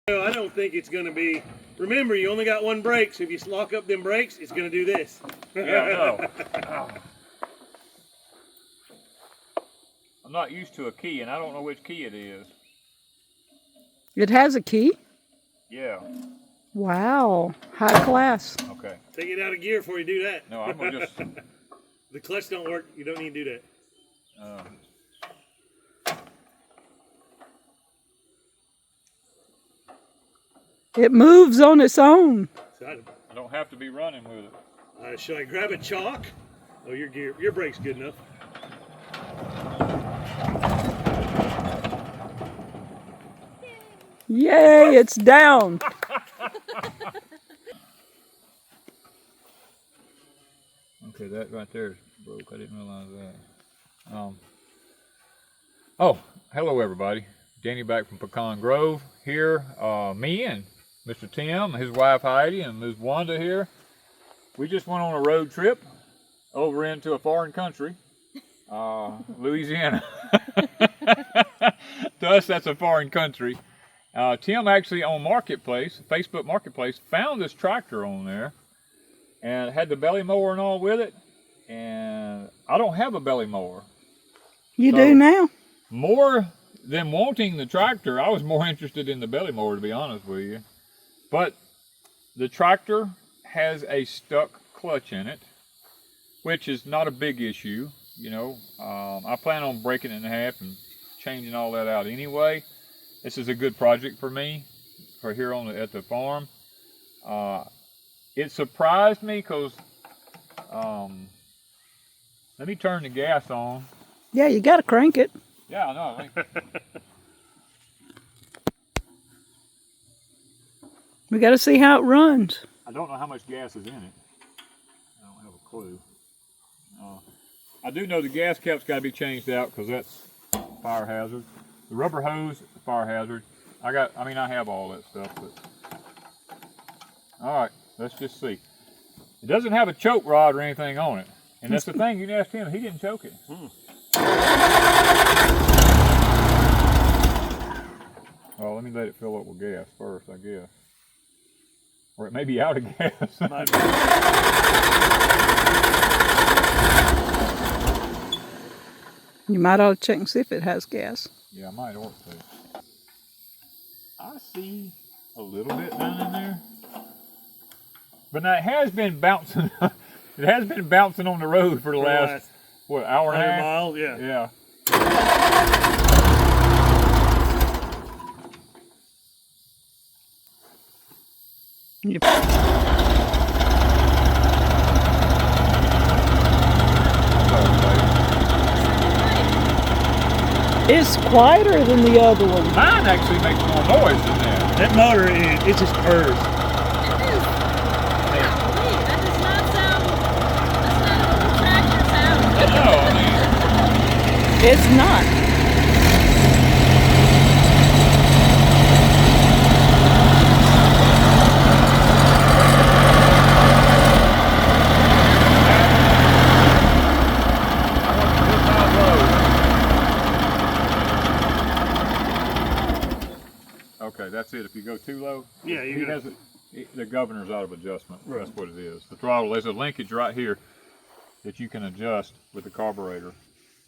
No, I don't think it's going to be. Remember, you only got one brake, so if you lock up them brakes, it's going to do this. Yeah, I know. Oh. I'm not used to a key, and I don't know which key it is. It has a key? Yeah. Wow, high class. Okay. Take it out of gear before you do that. No, I'm gonna just. The clutch don't work. You don't need to do that. It moves on its own. So I don't have to be running with it. Should I grab a chalk? Oh, your brake's good enough. Yay, it's down. Okay, that right there is broke. I didn't realize that. Oh, hello everybody. Danny back from Pecan Grove here. Me and Mr. Tim, his wife Heidi, and Ms. Wanda here. We just went on a road trip over into a foreign country, Louisiana. To us, that's a foreign country. Tim actually on Marketplace, Facebook Marketplace, found this tractor on there and had the belly mower and all with it. And I don't have a belly mower. You do now? More than wanting the tractor, I was more interested in the belly mower, to be honest with you. But the tractor has a stuck clutch in it, which is not a big issue. You know, I plan on breaking it in half and changing all that out anyway. This is a good project for me, for here on at the farm. It surprised me because, let me turn the gas on. Yeah, you got to crank it. Yeah, I know. We got to see how it runs. I don't know how much gas is in it. I don't have a clue. I do know the gas cap's got to be changed out because that's fire hazard. The rubber hose, fire hazard. I have all that stuff. But all right, let's just see. It doesn't have a choke rod or anything on it, and that's the thing. You can ask him; he didn't choke it. Well, let me let it fill up with gas first, I guess. Or it may be out of gas. You might ought to check and see if it has gas. Yeah, I might ought to. I see a little bit down in there. But now it has been bouncing. It has been bouncing on the road for the last, what, hour and a half? Miles, yeah. Yeah. Yep. It's quieter than the other one. Mine actually makes more noise than that. That motor, it just purrs. It is. Golly, that does not sound, that's not a little tractor sound. No, I mean, It's not. okay, that's it. If you go too low, Yeah, you go. The governor's out of adjustment. Right. That's what it is. The throttle, there's a linkage right here that you can adjust with the carburetor.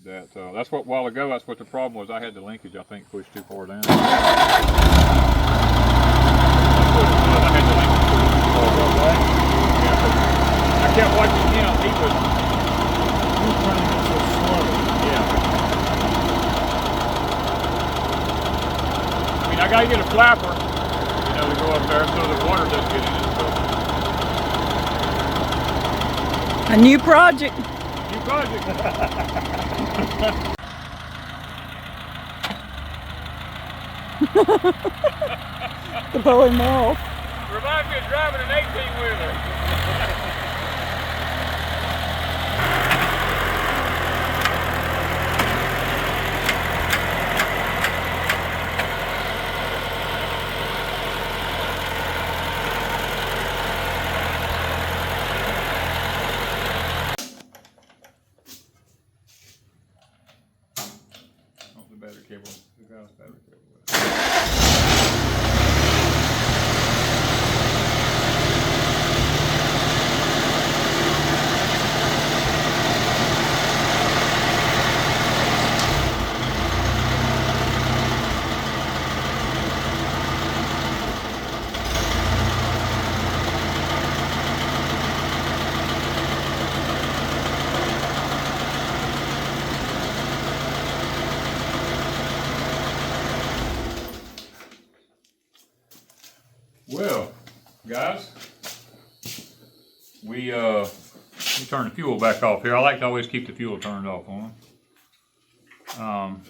That's what, a while ago, that's what the problem was. I had the linkage, I think, pushed too far down. I had the linkage pushed too far down. Yeah, I kept watching him. He was running so slow. Yeah. I mean, I got to get a flapper, you know, to go up there so the water doesn't get in it. So. A new project. New project. Throw him off. Reminds me of driving an 18-wheeler. Oh, the battery cable. The guy's battery cable. Well, guys, let me turn the fuel back off here. I like to always keep the fuel turned off on them.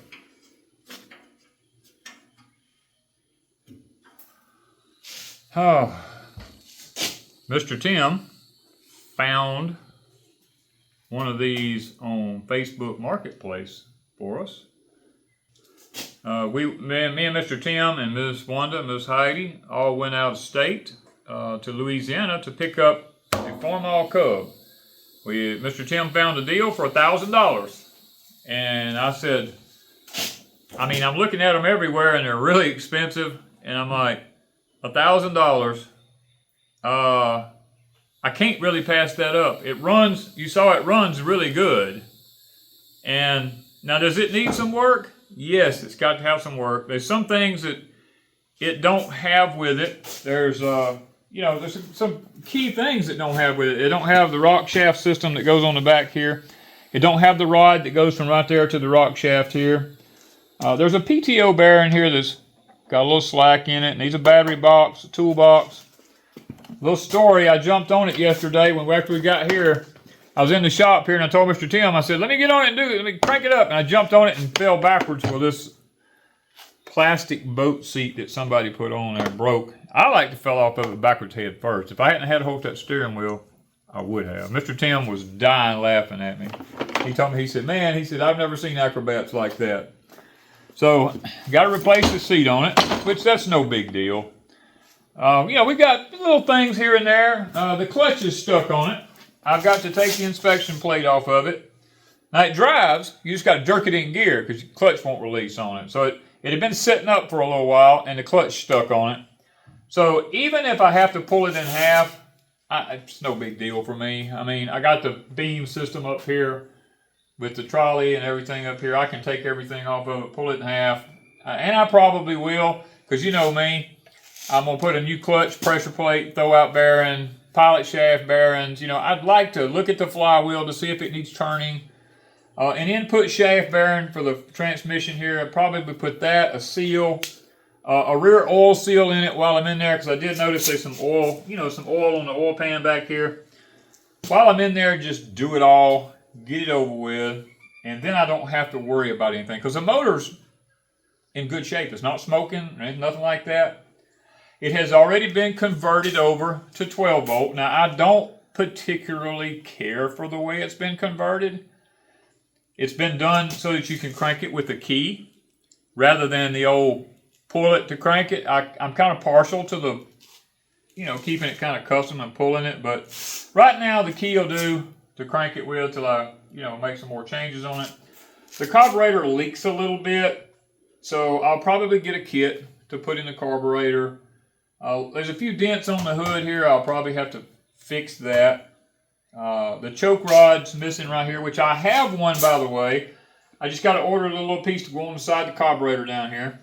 Mr. Tim found one of these on Facebook Marketplace for us. Me and Mr. Tim and Ms. Wanda and Ms. Heidi all went out of state to Louisiana to pick up a Farmall CUB. Mr. Tim found a deal for $1,000. And I said, I mean, I'm looking at them everywhere and they're really expensive. And I'm like, $1,000. I can't really pass that up. It runs, you saw it runs really good. And now, does it need some work? Yes, it's got to have some work. There's some things that it don't have with it. There's, there's some key things that don't have with it. It don't have the rock shaft system that goes on the back here. It don't have the rod that goes from right there to the rock shaft here. There's a PTO bearing here that's got a little slack in it. It needs a battery box, a toolbox. Little story, I jumped on it yesterday after we got here. I was in the shop here and I told Mr. Tim, I said, let me get on it and do it. Let me crank it up. And I jumped on it and fell backwards with this plastic boat seat that somebody put on there broke. I like to fell off of it backwards head first. If I hadn't had hold of that steering wheel, I would have. Mr. Tim was dying laughing at me. He told me, he said, man, I've never seen acrobats like that. So, got to replace the seat on it, which that's no big deal. We got little things here and there. The clutch is stuck on it. I've got to take the inspection plate off of it. Now it drives, you just got to jerk it in gear because your clutch won't release on it. So it had been sitting up for a little while and the clutch stuck on it. So even if I have to pull it in half, it's no big deal for me. I mean, I got the beam system up here with the trolley and everything up here. I can take everything off of it, pull it in half. And I probably will, because you know me. I'm going to put a new clutch, pressure plate, throw-out bearing, pilot shaft bearings. I'd like to look at the flywheel to see if it needs turning. An input shaft bearing for the transmission here. I'd probably put that, a seal, a rear oil seal in it while I'm in there, because I did notice there's some oil, some oil on the oil pan back here. While I'm in there, just do it all, get it over with, and then I don't have to worry about anything, because the motor's in good shape. It's not smoking or nothing like that. It has already been converted over to 12 volt. Now, I don't particularly care for the way it's been converted. It's been done so that you can crank it with a key rather than the old pull it to crank it. I'm kind of partial to the, keeping it kind of custom and pulling it. But right now, the key will do to crank it with till I, make some more changes on it. The carburetor leaks a little bit, so I'll probably get a kit to put in the carburetor. There's a few dents on the hood here. I'll probably have to fix that. The choke rod's missing right here, which I have one, by the way. I just got to order a little piece to go on the side of the carburetor down here.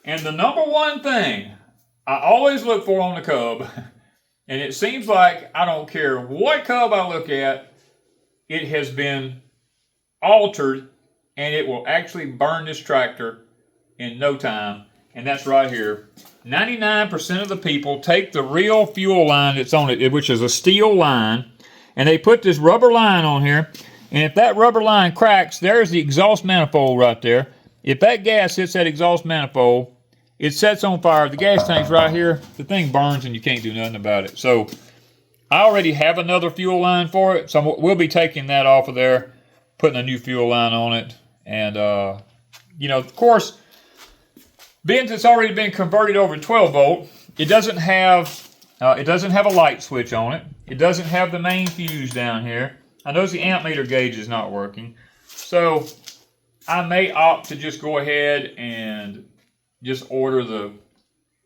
And the number one thing I always look for on the CUB, and it seems like I don't care what CUB I look at, it has been altered, and it will actually burn this tractor in no time. And that's right here. 99% of the people take the real fuel line that's on it, which is a steel line, and they put this rubber line on here. And if that rubber line cracks, there's the exhaust manifold right there. If that gas hits that exhaust manifold, it sets on fire. The gas tank's right here. The thing burns and you can't do nothing about it. So I already have another fuel line for it, so we'll be taking that off of there, putting a new fuel line on it. And, of course, being it's already been converted over to 12 volt, it doesn't have a light switch on it. It doesn't have the main fuse down here. I notice the amp meter gauge is not working. So I may opt to just go ahead and just order the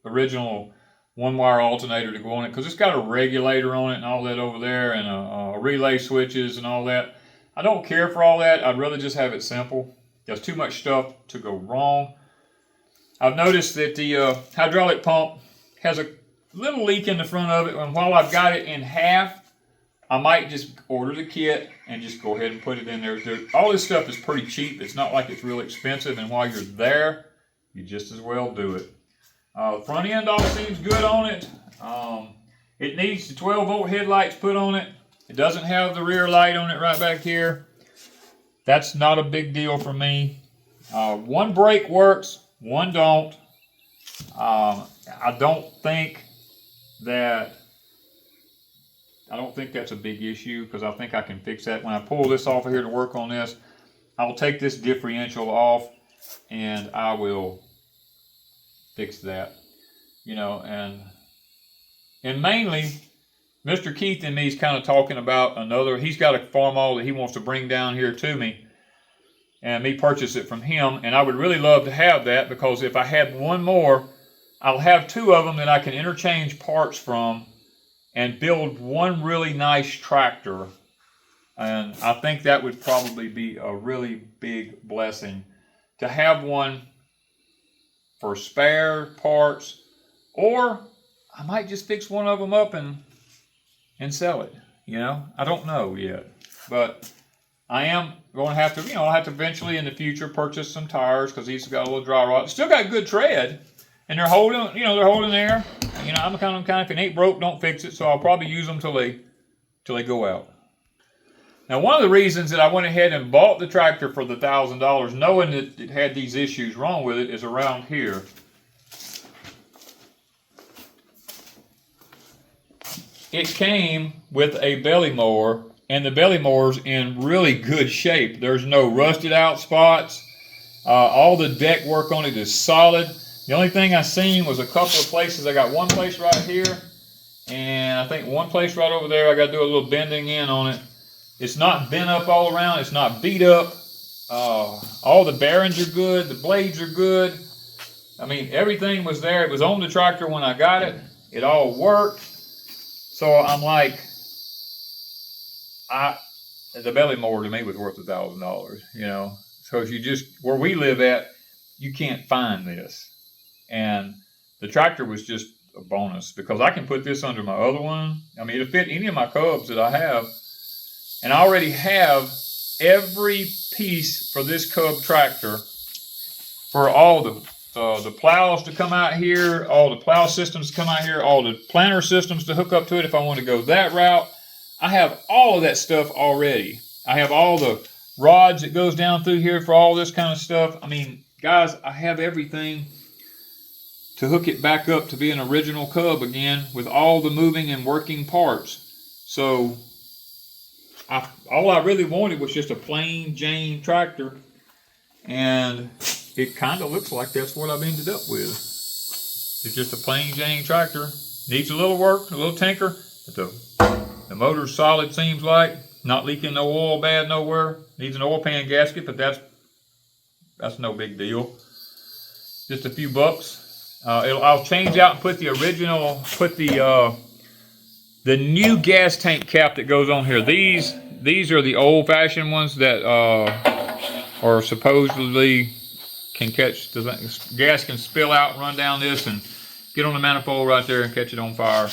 original one-wire alternator to go on it, because it's got a regulator on it and all that over there, and a relay switches and all that. I don't care for all that. I'd rather just have it simple. There's too much stuff to go wrong. I've noticed that the hydraulic pump has a little leak in the front of it, and while I've got it in half, I might just order the kit and just go ahead and put it in there. All this stuff is pretty cheap. It's not like it's real expensive, and while you're there, you just as well do it. Front end all seems good on it. It needs the 12-volt headlights put on it. It doesn't have the rear light on it right back here. That's not a big deal for me. One brake works, one don't. I don't think that's a big issue, because I think I can fix that. When I pull this off of here to work on this, I'll take this differential off and I will fix that. You know, and mainly, Mr. Keith and me is kind of talking about he's got a Farmall that he wants to bring down here to me, and me purchase it from him. And I would really love to have that, because if I had one more, I'll have two of them that I can interchange parts from and build one really nice tractor. And I think that would probably be a really big blessing to have one for spare parts, or I might just fix one of them up and sell it. You know, I don't know yet, but I am going to have to, I'll have to eventually in the future purchase some tires, because these have got a little dry rot. Still got good tread, and they're holding, they're holding there. I'm the kind of if it ain't broke, don't fix it. So I'll probably use them till they go out. Now, one of the reasons that I went ahead and bought the tractor for the $1,000, knowing that it had these issues wrong with it, is around here. It came with a belly mower, and the belly mower's in really good shape. There's no rusted out spots. All the deck work on it is solid. The only thing I seen was a couple of places. I got one place right here, and I think one place right over there. I got to do a little bending in on it. It's not bent up all around. It's not beat up. All the bearings are good. The blades are good. I mean, everything was there. It was on the tractor when I got it. It all worked. So I'm like, the belly mower to me was worth $1,000, So if you where we live at, you can't find this. And the tractor was just a bonus, because I can put this under my other one. I mean, it'll fit any of my Cubs that I have. And I already have every piece for this Cub tractor for all the plows to come out here, all the plow systems to come out here, all the planter systems to hook up to it if I want to go that route. I have all of that stuff already. I have all the rods that goes down through here for all this kind of stuff. I mean, guys, I have everything to hook it back up to be an original Cub again with all the moving and working parts. So all I really wanted was just a plain Jane tractor, and it kind of looks like that's what I've ended up with. It's just a plain Jane tractor. Needs a little work, a little tinker, but the motor's solid, seems like. Not leaking no oil bad nowhere. Needs an oil pan gasket, but that's no big deal. Just a few bucks. I'll change out and put the new gas tank cap that goes on here. These are the old-fashioned ones that are supposedly can catch the gas, can spill out, run down this, and get on the manifold right there and catch it on fire.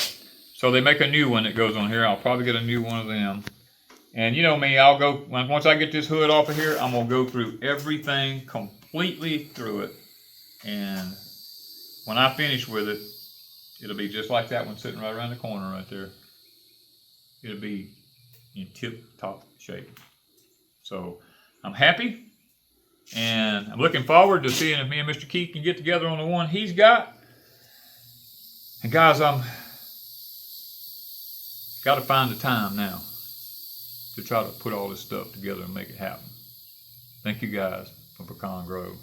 So they make a new one that goes on here. I'll probably get a new one of them. And you know me, I'll go, once I get this hood off of here, I'm going to go through everything, completely through it. And when I finish with it, it'll be just like that one sitting right around the corner right there. It'll be in tip-top shape. So I'm happy, and I'm looking forward to seeing if me and Mr. Keith can get together on the one he's got. And guys, I'm got to find the time now to try to put all this stuff together and make it happen. Thank you guys from Pecan Grove.